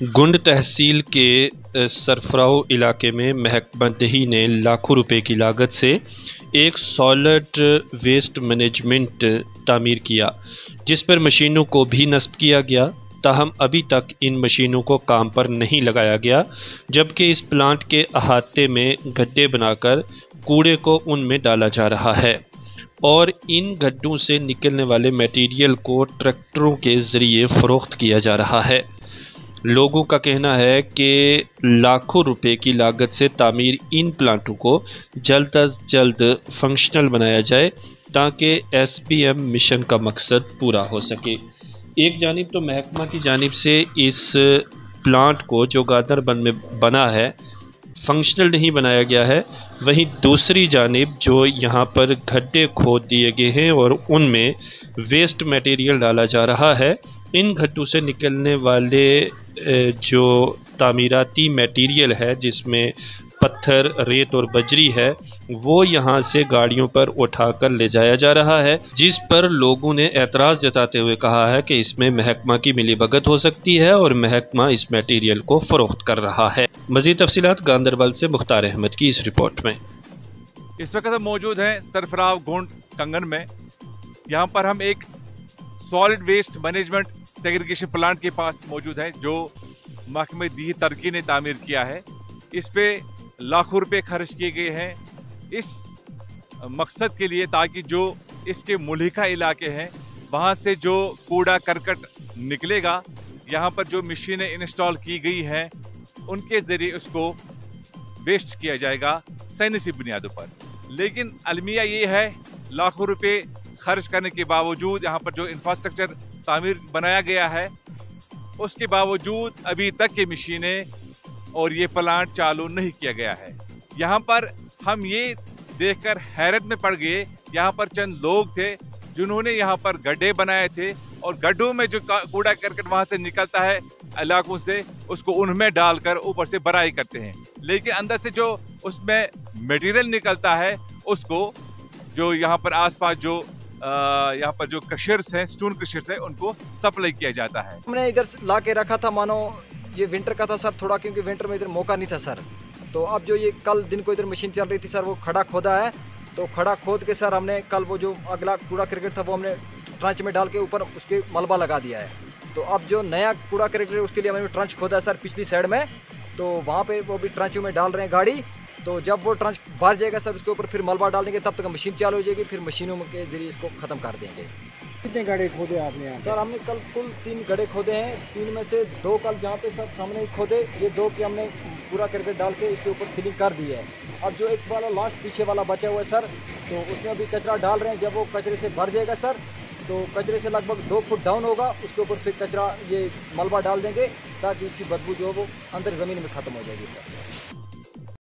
गुंड तहसील के सरफराव इलाके में महकमा दही ने लाखों रुपए की लागत से एक सॉलिड वेस्ट मैनेजमेंट तामीर किया, जिस पर मशीनों को भी नस्ब किया गया। ताहम अभी तक इन मशीनों को काम पर नहीं लगाया गया, जबकि इस प्लांट के अहाते में गड्ढे बनाकर कूड़े को उनमें डाला जा रहा है और इन गड्ढों से निकलने वाले मटेरियल को ट्रैक्टरों के ज़रिए फ़रोख्त किया जा रहा है। लोगों का कहना है कि लाखों रुपए की लागत से तामीर इन प्लांटों को जल्द अज जल्द फंक्शनल बनाया जाए ताकि SBM मिशन का मकसद पूरा हो सके। एक जानिब तो महकमा की जानिब से इस प्लांट को जो गादरबंद में बना है फंक्शनल नहीं बनाया गया है, वहीं दूसरी जानिब जो यहाँ पर गड्ढे खोद दिए गए हैं और उनमें वेस्ट मटेरियल डाला जा रहा है। इन गड्ढों से निकलने वाले जो तामीराती मटेरियल है, जिसमें पत्थर, रेत और बजरी है, वो यहाँ से गाड़ियों पर उठाकर ले जाया जा रहा है, जिस पर लोगों ने एतराज़ जताते हुए कहा है कि इसमें महकमा की मिलीभगत हो सकती है और महकमा इस मटेरियल को फ़रोख्त कर रहा है। मज़ीद तफसीलात गांदरबल से मुख्तार अहमद की इस रिपोर्ट में। इस वक्त हम मौजूद हैं सरफराव गोंड कंगन में। यहाँ पर हम एक solid waste management segregation plant के पास मौजूद हैं जो महकमे दही तरक्की ने तामीर किया है। इस पे लाखों रुपए खर्च किए गए हैं इस मकसद के लिए, ताकि जो इसके मुल्हिका इलाके हैं वहाँ से जो कूड़ा करकट निकलेगा, यहाँ पर जो मशीनें इंस्टॉल की गई हैं उनके ज़रिए उसको वेस्ट किया जाएगा साइंसी बुनियादों पर। लेकिन अलमिया ये है, लाखों रुपए खर्च करने के बावजूद यहाँ पर जो इंफ्रास्ट्रक्चर तामीर बनाया गया है उसके बावजूद अभी तक की मशीनें और ये प्लांट चालू नहीं किया गया है। यहाँ पर हम ये देखकर हैरत में पड़ गए, यहाँ पर चंद लोग थे जिन्होंने यहाँ पर गड्ढे बनाए थे और गड्ढों में जो कूड़ा करकट वहाँ से निकलता है इलाकों से, उसको उनमें डालकर ऊपर से भराई करते हैं। लेकिन अंदर से जो उसमें मटेरियल निकलता है उसको जो यहाँ पर आसपास जो यहाँ पर जो क्रशर्स हैं, स्टोन क्रशर्स हैं, उनको सप्लाई किया जाता है। हमने इधर ला के रखा था, मानो ये विंटर का था सर थोड़ा, क्योंकि विंटर में इधर मौका नहीं था सर। तो अब जो ये कल दिन को इधर मशीन चल रही थी सर, वो खड़ा खोदा है। तो खड़ा खोद के सर हमने कल वो जो अगला कूड़ा क्रिकेट था वो हमने ट्रंच में डाल के ऊपर उसके मलबा लगा दिया है। तो अब जो नया कूड़ा क्रिकेट है उसके लिए हमने ट्रंच खोदा है सर पिछली साइड में, तो वहाँ पे वो भी ट्रंचों में डाल रहे हैं गाड़ी। तो जब वो ट्रंच भर जाएगा सर उसके ऊपर फिर मलबा डाल देंगे, तब तक मशीन चालू हो जाएगी, फिर मशीनों के जरिए इसको ख़त्म कर देंगे। कितने गड्ढे खोदे आपने यहाँ? सर हमने कल कुल 3 गड्ढे खोदे हैं, 3 में से 2 कल जहाँ पे सर सामने खोदे, ये 2 के हमने पूरा करके डाल के इसके ऊपर फिलिंग कर दी है। अब जो एक वाला लास्ट पीछे वाला बचा हुआ है सर, तो उसमें अभी कचरा डाल रहे हैं। जब वो कचरे से भर जाएगा सर, तो कचरे से लगभग 2 फुट डाउन होगा, उसके ऊपर फिर कचरा ये मलबा डाल देंगे ताकि इसकी बदबू जो है वो अंदर ज़मीन में ख़त्म हो जाएगी सर।